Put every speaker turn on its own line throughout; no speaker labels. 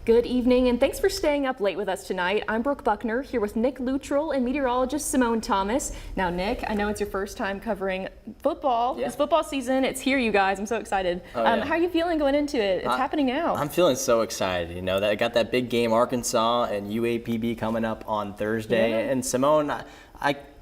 Good evening, and thanks for staying up late with us tonight. I'm Brooke Buckner here with Nick Luttrell and meteorologist Simone Thomas. Now, Nick, I know it's your first time covering football.
Yeah.
It's football season. It's here, you guys. I'm so excited.
Yeah.
How are you feeling going into it? It's happening now.
I'm feeling so excited. You know, that I got that big game, Arkansas and UAPB coming up on Thursday.
Yeah.
And Simone,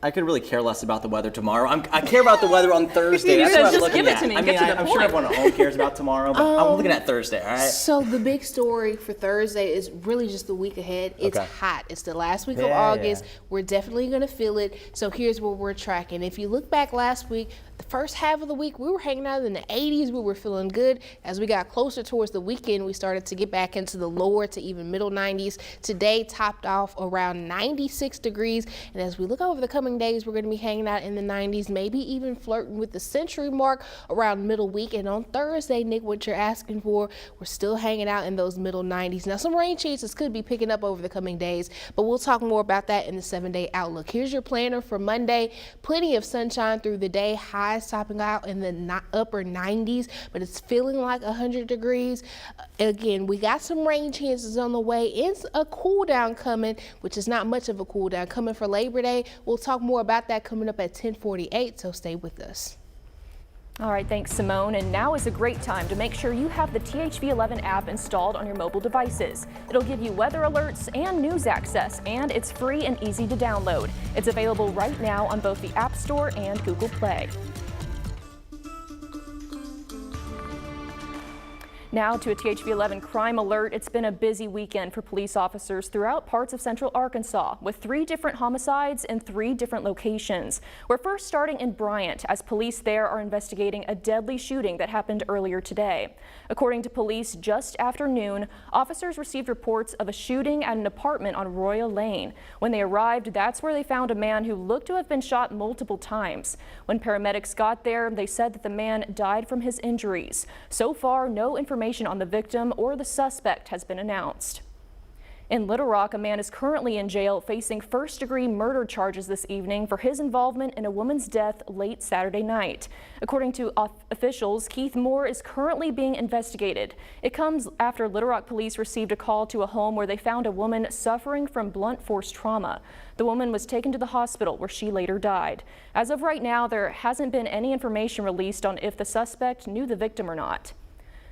I could really care less about the weather tomorrow. I care about the weather on Thursday. That's what I'm
just
looking
give it
at.
to me.
I
Get
mean,
to the
I'm sure
point.
everyone at home cares about tomorrow, but I'm looking at Thursday, all right?
So the big story for Thursday is really just the week ahead. It's
Okay.
hot. It's the last week of
Yeah.
August. We're definitely going to feel it. So here's where we're tracking. If you look back last week, the first half of the week, we were hanging out in the 80s. We were feeling good. As we got closer towards the weekend, we started to get back into the lower to even middle 90s. Today topped off around 96 degrees. And as we look over the coming days, we're going to be hanging out in the 90s, maybe even flirting with the century mark around middle week. And on Thursday, Nick, what you're asking for, we're still hanging out in those middle 90s. Now, some rain chances could be picking up over the coming days, but we'll talk more about that in the 7-day outlook. Here's your planner for Monday. Plenty of sunshine through the day, highs topping out in the upper 90s, but it's feeling like 100 degrees. Again, we got some rain chances on the way. It's a cool down coming, which is not much of a cool down coming for Labor Day. We'll talk more about that coming up at 10:48, so stay with us.
All right, thanks, Simone. And now is a great time to make sure you have the THV11 app installed on your mobile devices. It'll give you weather alerts and news access, and it's free and easy to download. It's available right now on both the App Store and Google Play. Now to a THV11 crime alert. It's been a busy weekend for police officers throughout parts of central Arkansas with 3 different homicides in 3 different locations. We're first starting in Bryant as police there are investigating a deadly shooting that happened earlier today. According to police, just after noon, officers received reports of a shooting at an apartment on Royal Lane. When they arrived, that's where they found a man who looked to have been shot multiple times. When paramedics got there, they said that the man died from his injuries. So far, no information on the victim or the suspect has been announced. In Little Rock, a man is currently in jail facing first-degree murder charges this evening for his involvement in a woman's death late Saturday night. According to officials, Keith Moore is currently being investigated. It comes after Little Rock police received a call to a home where they found a woman suffering from blunt force trauma. The woman was taken to the hospital where she later died. As of right now, there hasn't been any information released on if the suspect knew the victim or not.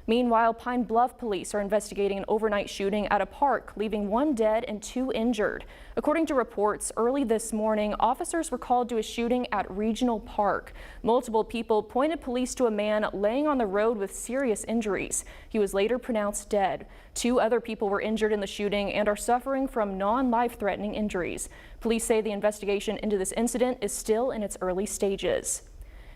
Meanwhile, Pine Bluff police are investigating an overnight shooting at a park, leaving 1 dead and 2 injured. According to reports, early this morning, officers were called to a shooting at Regional Park. Multiple people pointed police to a man laying on the road with serious injuries. He was later pronounced dead. 2 other people were injured in the shooting and are suffering from non-life-threatening injuries. Police say the investigation into this incident is still in its early stages.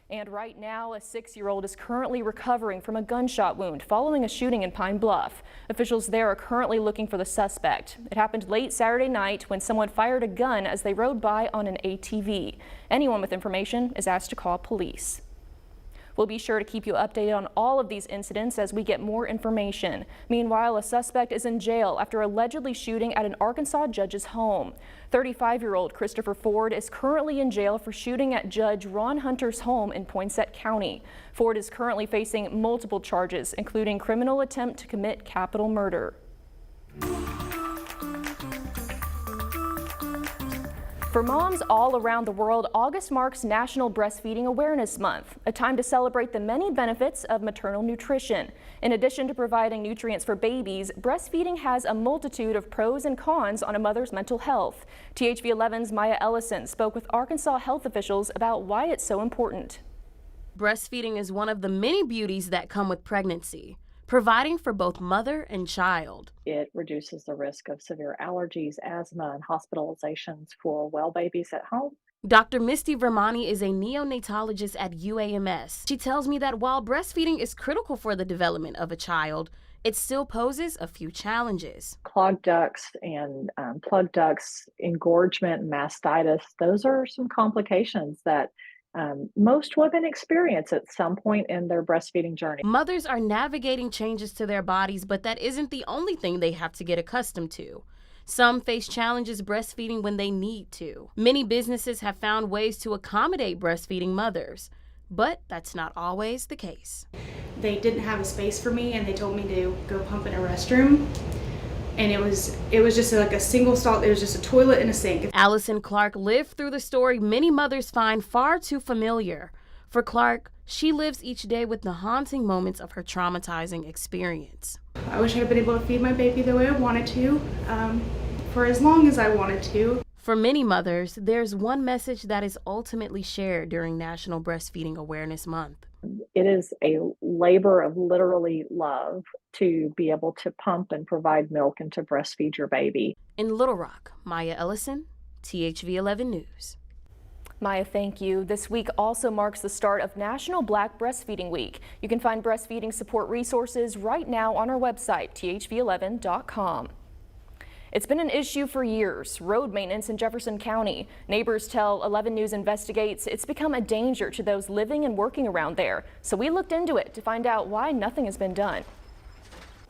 And right now, a 6-year-old is currently recovering from a gunshot wound following a shooting in Pine Bluff. Officials there are currently looking for the suspect. It happened late Saturday night when someone fired a gun as they rode by on an ATV. Anyone with information is asked to call police. We'll be sure to keep you updated on all of these incidents as we get more information. Meanwhile, a suspect is in jail after allegedly shooting at an Arkansas judge's home. 35-year-old Christopher Ford is currently in jail for shooting at Judge Ron Hunter's home in Poinsett County. Ford is currently facing multiple charges, including criminal attempt to commit capital murder. For moms all around the world, August marks National Breastfeeding Awareness Month, a time to celebrate the many benefits of maternal nutrition. In addition to providing nutrients for babies, breastfeeding has a multitude of pros and cons on a mother's mental health. THV11's Maya Ellison spoke with Arkansas health officials about why it's so important.
Breastfeeding is one of the many beauties that come with pregnancy, providing for both mother and child.
It reduces the risk of severe allergies, asthma, and hospitalizations for well babies at home.
Dr. Misty Vermani is a neonatologist at UAMS. She tells me that while breastfeeding is critical for the development of a child, it still poses a few challenges.
Clogged ducts and plugged ducts, engorgement, mastitis, those are some complications that most women experience at some point in their breastfeeding journey.
Mothers are navigating changes to their bodies, but that isn't the only thing they have to get accustomed to. Some face challenges breastfeeding when they need to. Many businesses have found ways to accommodate breastfeeding mothers, but that's not always the case.
They didn't have a space for me and they told me to go pump in a restroom. and it was just like a single stall. It was just a toilet and a sink.
Allison Clark lived through the story many mothers find far too familiar. For Clark, she lives each day with the haunting moments of her traumatizing experience.
I wish I had been able to feed my baby the way I wanted to, for as long as I wanted to.
For many mothers, there's one message that is ultimately shared during National Breastfeeding Awareness Month.
It is a labor of literally love to be able to pump and provide milk and to breastfeed your baby.
In Little Rock, Maya Ellison, THV 11 News.
Maya, thank you. This week also marks the start of National Black Breastfeeding Week. You can find breastfeeding support resources right now on our website, thv11.com. It's been an issue for years, road maintenance in Jefferson County. Neighbors tell 11 News investigates it's become a danger to those living and working around there. So we looked into it to find out why nothing has been done.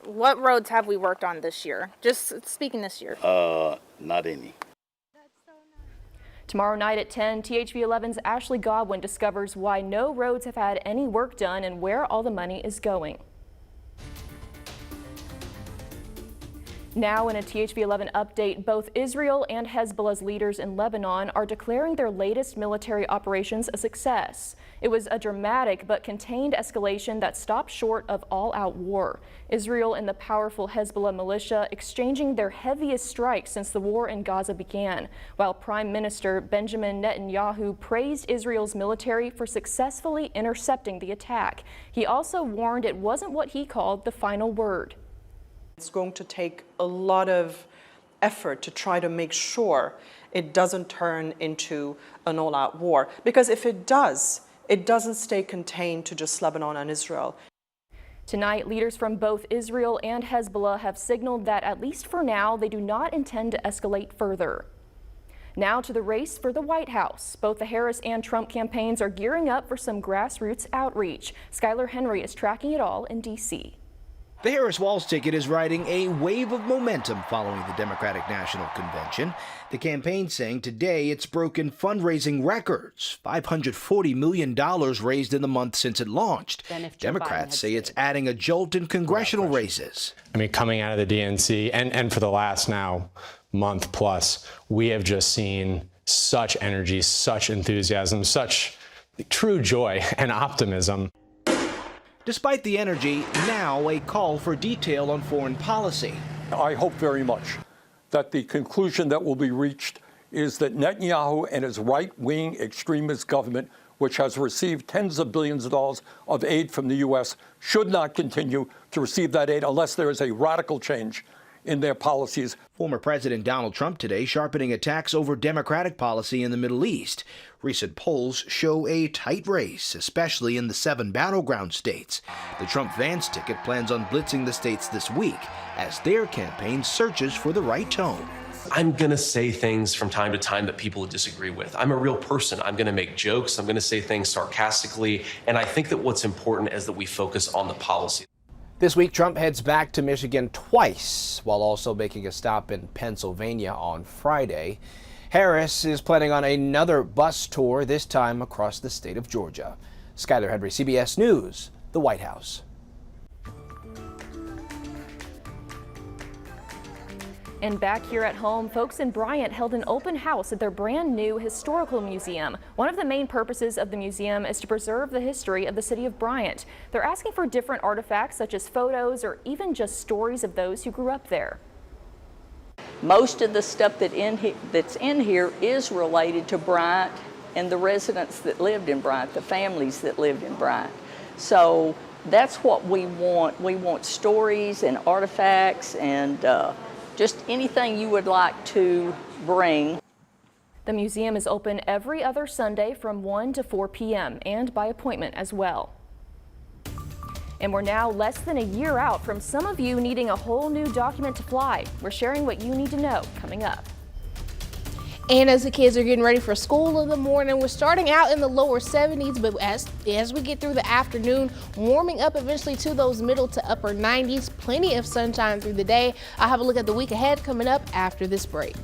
What roads have we worked on this year? Just speaking this year.
Not any.
Tomorrow night at 10, THV 11's Ashley Godwin discovers why no roads have had any work done and where all the money is going. Now in a THV 11 update, both Israel and Hezbollah's leaders in Lebanon are declaring their latest military operations a success. It was a dramatic but contained escalation that stopped short of all-out war. Israel and the powerful Hezbollah militia exchanging their heaviest strikes since the war in Gaza began, while Prime Minister Benjamin Netanyahu praised Israel's military for successfully intercepting the attack. He also warned it wasn't what he called the final word.
It's going to take a lot of effort to try to make sure it doesn't turn into an all-out war. Because if it does, it doesn't stay contained to just Lebanon and Israel.
Tonight, leaders from both Israel and Hezbollah have signaled that, at least for now, they do not intend to escalate further. Now to the race for the White House. Both the Harris and Trump campaigns are gearing up for some grassroots outreach. Skylar Henry is tracking it all in D.C.
The Harris Walls ticket is riding a wave of momentum following the Democratic National Convention. The campaign saying today it's broken fundraising records, $540 million raised in the month since it launched. Democrats say it's adding a jolt in congressional races.
I mean, coming out of the DNC and for the last now month plus, we have just seen such energy, such enthusiasm, such true joy and optimism.
Despite the energy, now a call for detail on foreign policy.
I hope very much that the conclusion that will be reached is that Netanyahu and his right-wing extremist government, which has received tens of billions of dollars of aid from the U.S., should not continue to receive that aid unless there is a radical change in their policies.
Former President Donald Trump today sharpening attacks over Democratic policy in the Middle East. Recent polls show a tight race, especially in the 7 battleground states. The Trump-Vance ticket plans on blitzing the states this week as their campaign searches for the right tone.
I'm going to say things from time to time that people disagree with. I'm a real person. I'm going to make jokes. I'm going to say things sarcastically. And I think that what's important is that we focus on the policy.
This week, Trump heads back to Michigan twice, while also making a stop in Pennsylvania on Friday. Harris is planning on another bus tour, this time across the state of Georgia. Skylar Henry, CBS News, the White House.
And back here at home, folks in Bryant held an open house at their brand new historical museum. One of the main purposes of the museum is to preserve the history of the city of Bryant. They're asking for different artifacts such as photos or even just stories of those who grew up there.
Most of the stuff that's in here is related to Bryant and the residents that lived in Bryant, the families that lived in Bryant. So that's what we want. We want stories and artifacts and just anything you would like to bring.
The museum is open every other Sunday from 1 to 4 p.m. and by appointment as well. And we're now less than a year out from some of you needing a whole new document to fly. We're sharing what you need to know coming up.
And as the kids are getting ready for school in the morning, we're starting out in the lower 70s, but as we get through the afternoon, warming up eventually to those middle to upper 90s. Plenty of sunshine through the day. I'll have a look at the week ahead coming up after this break.